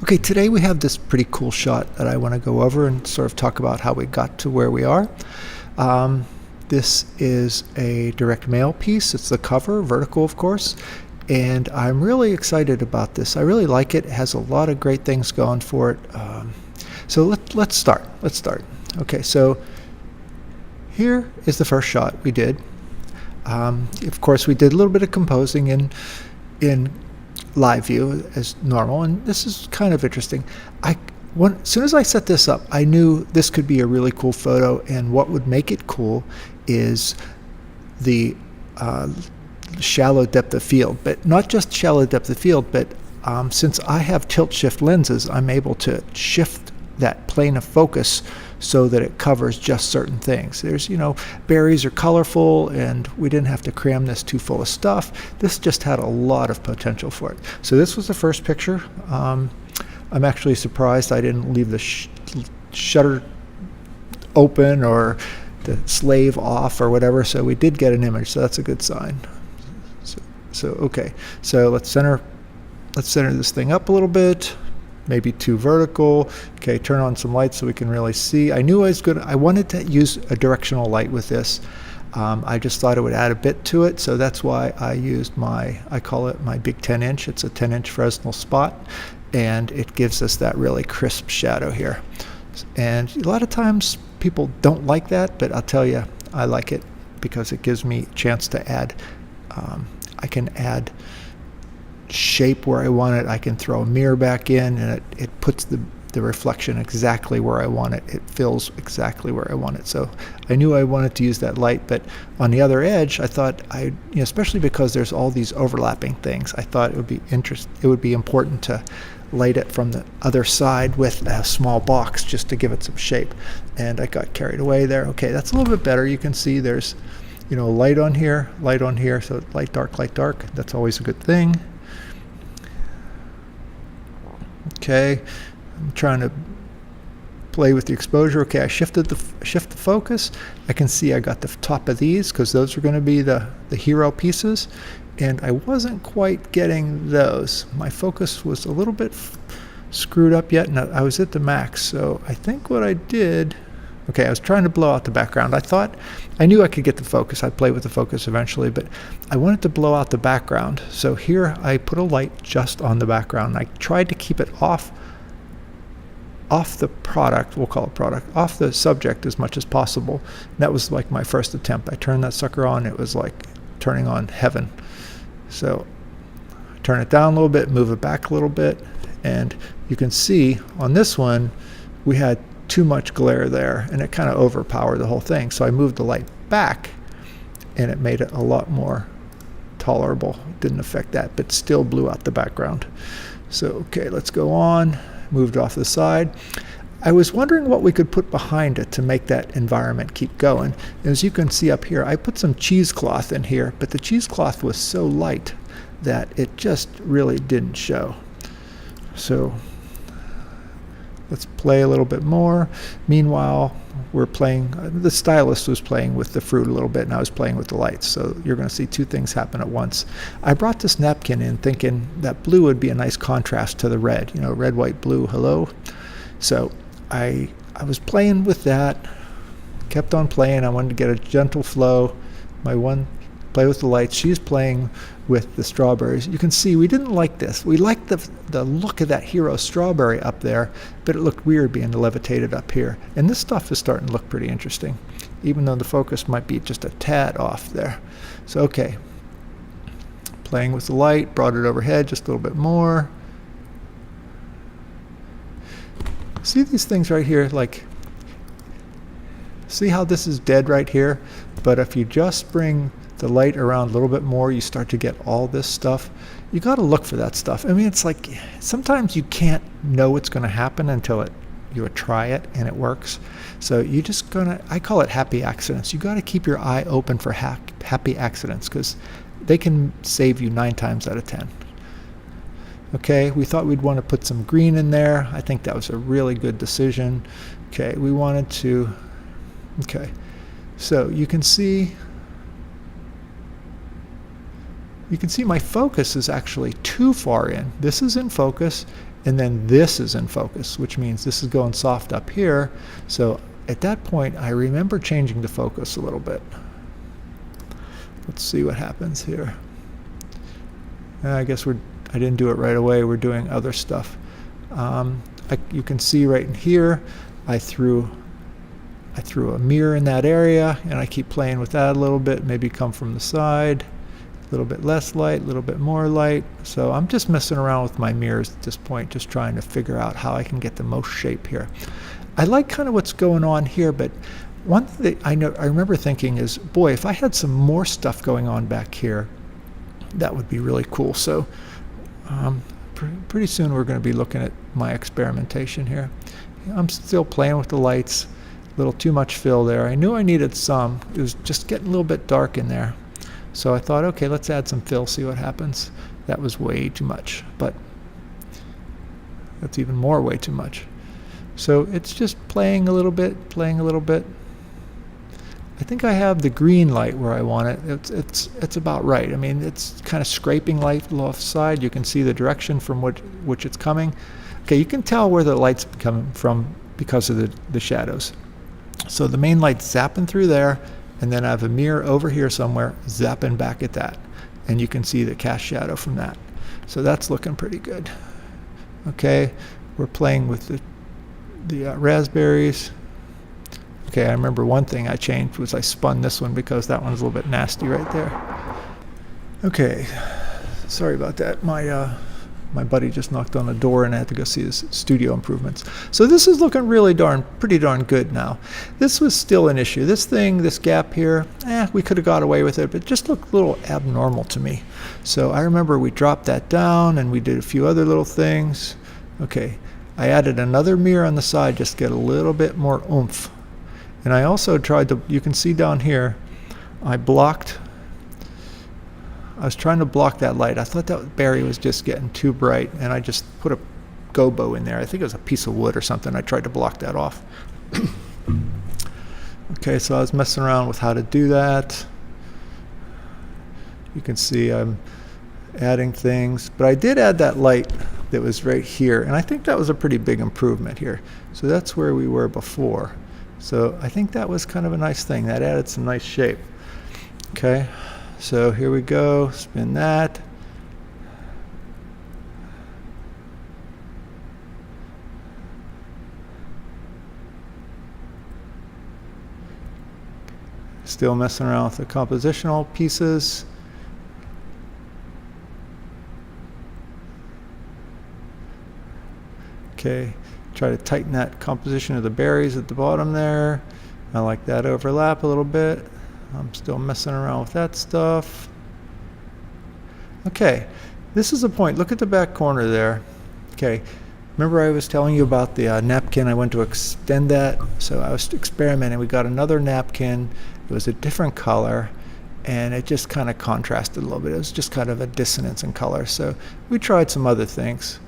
Okay, today we have this pretty cool shot that I want to go over and sort of talk about how we got to where we are. This is a direct mail piece. It's the cover, vertical of course, and I'm really excited about this. I really like it. It has a lot of great things going for it. So let's start. Okay, so here is the first shot we did. Of course, we did a little bit of composing in live view as normal, and this is kind of interesting. As soon as I set this up, I knew this could be a really cool photo, and what would make it cool is the shallow depth of field, but not just shallow depth of field, but since I have tilt shift lenses, I'm able to shift that plane of focus so that it covers just certain things. There's, berries are colorful, and we didn't have to cram this too full of stuff. This just had a lot of potential for it. So this was the first picture. I'm actually surprised I didn't leave the shutter open or the slave off or whatever, so we did get an image, so that's a good sign. So okay, so let's center this thing up a little bit. Maybe too vertical. Okay, turn on some lights so we can really see. I knew I wanted to use a directional light with this. I just thought it would add a bit to it, so that's why I used I call it my big 10-inch. It's a 10-inch Fresnel spot, and it gives us that really crisp shadow here. And a lot of times people don't like that, but I'll tell you, I like it because it gives me a chance to add, I can add shape where I want it. I can throw a mirror back in, and it puts the reflection exactly where I want it. It fills exactly where I want it. So I knew I wanted to use that light, but on the other edge, I thought especially because there's all these overlapping things, I thought it would be important to light it from the other side with a small box just to give it some shape. And I got carried away there. Okay, that's a little bit better. You can see there's light on here, so light, dark. That's always a good thing. Okay, I'm trying to play with the exposure. Okay, I shift the focus. I can see I got the top of these because those are going to be the hero pieces, and I wasn't quite getting those. My focus was a little bit screwed up yet, and I was at the max. So I think what I did, okay, I was trying to blow out the background. I knew I could get the focus. I'd play with the focus eventually, but I wanted to blow out the background. So here I put a light just on the background. I tried to keep it off the product, we'll call it product, off the subject as much as possible. And that was like my first attempt. I turned that sucker on. It was like turning on heaven. So I turn it down a little bit, move it back a little bit, and you can see on this one we had too much glare there, and it kind of overpowered the whole thing. So I moved the light back, and it made it a lot more tolerable. It didn't affect that, but still blew out the background. So okay, let's go on. Moved off the side. I was wondering what we could put behind it to make that environment keep going. As you can see up here, I put some cheesecloth in here, but the cheesecloth was so light that it just really didn't show. So let's play a little bit more. Meanwhile, the stylist was playing with the fruit a little bit, and I was playing with the lights. So you're going to see two things happen at once. I brought this napkin in thinking that blue would be a nice contrast to the red. Red, white, blue, hello. So I was playing with that, kept on playing. I wanted to get a gentle flow. Play with the lights. She's playing with the strawberries. You can see we didn't like this. We liked the look of that hero strawberry up there, but it looked weird being levitated up here. And this stuff is starting to look pretty interesting, even though the focus might be just a tad off there. So okay, playing with the light, brought it overhead just a little bit more. See these things right here, see how this is dead right here? But if you just bring the light around a little bit more, you start to get all this stuff. You got to look for that stuff. I mean, it's like sometimes you can't know what's going to happen until you try it and it works. So you just I call it happy accidents. You got to keep your eye open for happy accidents, because they can save you 9 times out of 10. Okay, we thought we'd want to put some green in there. I think that was a really good decision. Okay, so you can see my focus is actually too far in. This is in focus, and then this is in focus, which means this is going soft up here. So at that point, I remember changing the focus a little bit. Let's see what happens here. I guess I didn't do it right away. We're doing other stuff. You can see right in here, I threw a mirror in that area, and I keep playing with that a little bit. Maybe come from the side, a little bit less light, a little bit more light. So I'm just messing around with my mirrors at this point, just trying to figure out how I can get the most shape here. I like kind of what's going on here, but one thing that I remember thinking is, boy, if I had some more stuff going on back here, that would be really cool. So pretty soon we're going to be looking at my experimentation here. I'm still playing with the lights, a little too much fill there. I knew I needed some. It was just getting a little bit dark in there. So I thought, okay, let's add some fill, see what happens. That was way too much, but that's even more way too much. So it's just playing a little bit, playing a little bit. I think I have the green light where I want it. It's about right. I mean, it's kind of scraping light off the side. You can see the direction from which it's coming. Okay, you can tell where the light's coming from because of the shadows. So the main light's zapping through there, and then I have a mirror over here somewhere zapping back at that. And you can see the cast shadow from that. So that's looking pretty good. Okay, we're playing with the raspberries. Okay, I remember one thing I changed was I spun this one because that one's a little bit nasty right there. Okay, sorry about that. My buddy just knocked on the door and I had to go see his studio improvements. So this is looking really pretty darn good now. This was still an issue. This gap here, we could have got away with it, but it just looked a little abnormal to me. So I remember we dropped that down and we did a few other little things. Okay, I added another mirror on the side just to get a little bit more oomph. And I also tried to, you can see down here, I was trying to block that light. I thought that berry was just getting too bright, and I just put a gobo in there. I think it was a piece of wood or something. I tried to block that off. Okay, so I was messing around with how to do that. You can see I'm adding things, but I did add that light that was right here, and I think that was a pretty big improvement here. So that's where we were before. So I think that was kind of a nice thing. That added some nice shape. Okay, so here we go. Spin that. Still messing around with the compositional pieces. Okay. Try to tighten that composition of the berries at the bottom there. I like that overlap a little bit. I'm still messing around with that stuff. Okay, this is the point. Look at the back corner there. Okay, remember I was telling you about the napkin? I went to extend that. So I was experimenting. We got another napkin. It was a different color, and it just kind of contrasted a little bit. It was just kind of a dissonance in color. So we tried some other things.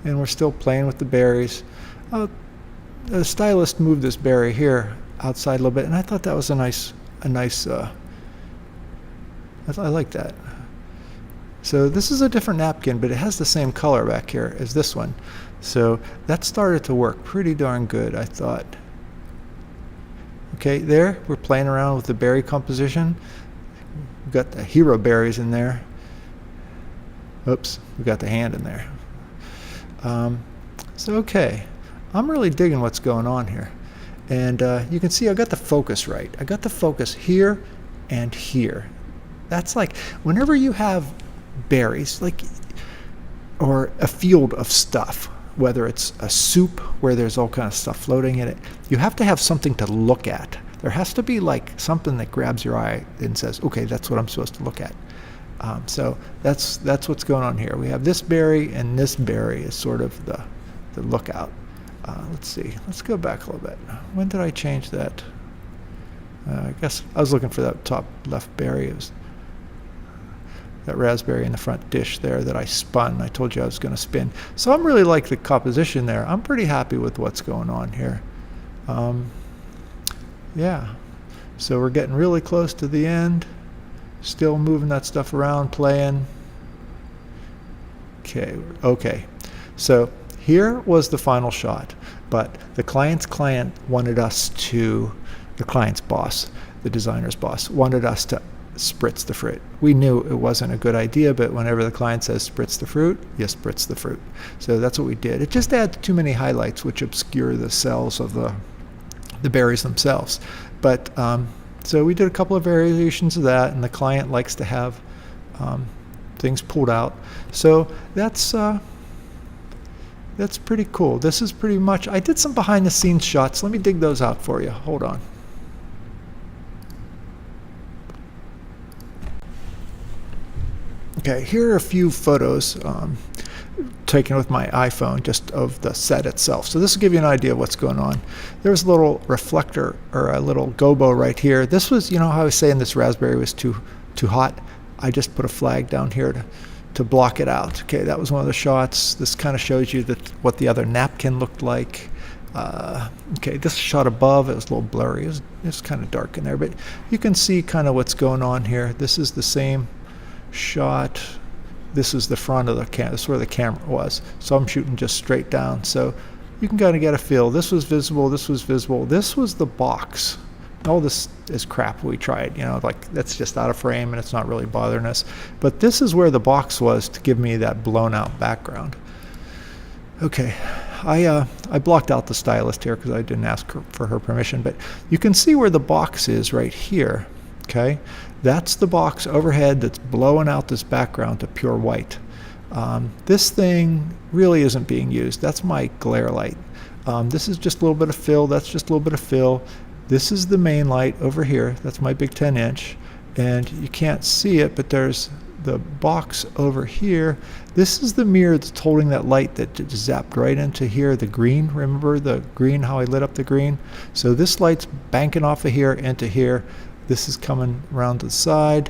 And we're still playing with the berries. The stylist moved this berry here outside a little bit, and I thought that was a nice. I like that. So this is a different napkin, but it has the same color back here as this one. So that started to work pretty darn good, I thought. Okay, there we're playing around with the berry composition. We've got the hero berries in there. Oops, we got the hand in there. So okay, I'm really digging what's going on here. And you can see I got the focus right. I got the focus here and here. That's like, whenever you have berries, like, or a field of stuff, whether it's a soup where there's all kind of stuff floating in it, you have to have something to look at. There has to be like something that grabs your eye and says, okay, that's what I'm supposed to look at. So that's what's going on here. We have this berry, and this berry is sort of the lookout. Let's see. Let's go back a little bit. When did I change that? I guess I was looking for that top left berry. It was that raspberry in the front dish there that I spun. I told you I was going to spin. So I'm really like the composition there. I'm pretty happy with what's going on here. Yeah. So we're getting really close to the end. Still moving that stuff around, playing. Okay. So here was the final shot, but the client's client wanted us to, the client's boss, the designer's boss, wanted us to spritz the fruit. We knew it wasn't a good idea, but whenever the client says spritz the fruit, you spritz the fruit. So that's what we did. It just adds too many highlights, which obscure the cells of the berries themselves. But so we did a couple of variations of that, and the client likes to have things pulled out. So that's pretty cool. This is pretty much, I did some behind the scenes shots. Let me dig those out for you. Hold on. Okay, here are a few photos taken with my iPhone, just of the set itself. So this will give you an idea of what's going on. There's a little reflector, or a little gobo right here. This was, you know how I was saying this raspberry was too hot? I just put a flag down here to block it out. Okay, that was one of the shots. This kind of shows you what the other napkin looked like. Okay, this shot above, it was a little blurry. It was kind of dark in there, but you can see kind of what's going on here. This is the same shot. This is the front of the camera. This is where the camera was. So I'm shooting just straight down. So you can kind of get a feel. This was visible. This was visible. This was the box. All this is crap we tried, you know, like that's just out of frame and it's not really bothering us. But this is where the box was to give me that blown out background. Okay, I blocked out the stylist here because I didn't ask her for her permission, but you can see where the box is right here. Okay, that's the box overhead that's blowing out this background to pure white. This thing really isn't being used. That's my glare light. This is just a little bit of fill. That's just a little bit of fill. This is the main light over here. That's my big 10-inch. And you can't see it, but there's the box over here. This is the mirror that's holding that light that just zapped right into here, the green. Remember the green, how I lit up the green? So this light's banking off of here into here. This is coming around to the side,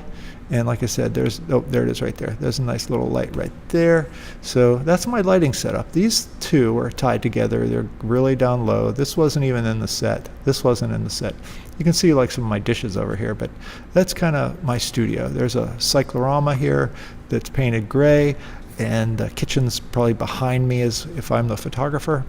and like I said, there it is right there. There's a nice little light right there. So that's my lighting setup. These two are tied together. They're really down low. This wasn't even in the set. This wasn't in the set. You can see like some of my dishes over here, but that's kind of my studio. There's a cyclorama here that's painted gray, and the kitchen's probably behind me as if I'm the photographer.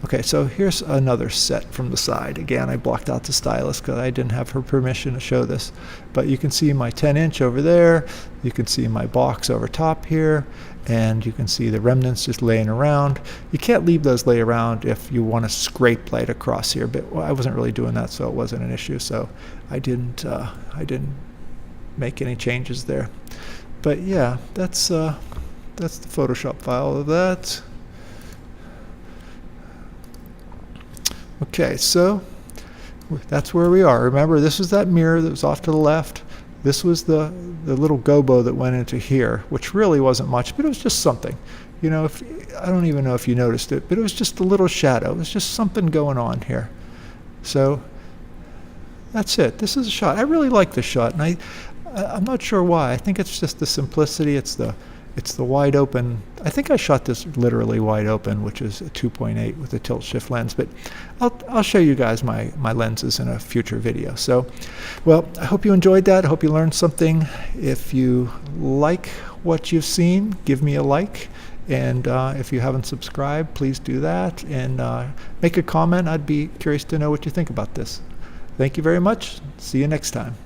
Okay, so here's another set from the side. Again, I blocked out the stylist because I didn't have her permission to show this. But you can see my 10-inch over there. You can see my box over top here. And you can see the remnants just laying around. You can't leave those lay around if you want to scrape light across here. But I wasn't really doing that, so it wasn't an issue. So I didn't make any changes there. But yeah, that's the Photoshop file of that. Okay, so that's where we are. Remember, this was that mirror that was off to the left. This was the little gobo that went into here, which really wasn't much, but it was just something. You know, I don't even know if you noticed it, but it was just a little shadow. It was just something going on here. So that's it. This is a shot. I really like this shot, and I'm not sure why. I think it's just the simplicity. It's the wide open. I think I shot this literally wide open, which is a 2.8 with a tilt shift lens, but I'll show you guys my lenses in a future video. So, well, I hope you enjoyed that. I hope you learned something. If you like what you've seen, give me a like. And if you haven't subscribed, please do that. And make a comment. I'd be curious to know what you think about this. Thank you very much. See you next time.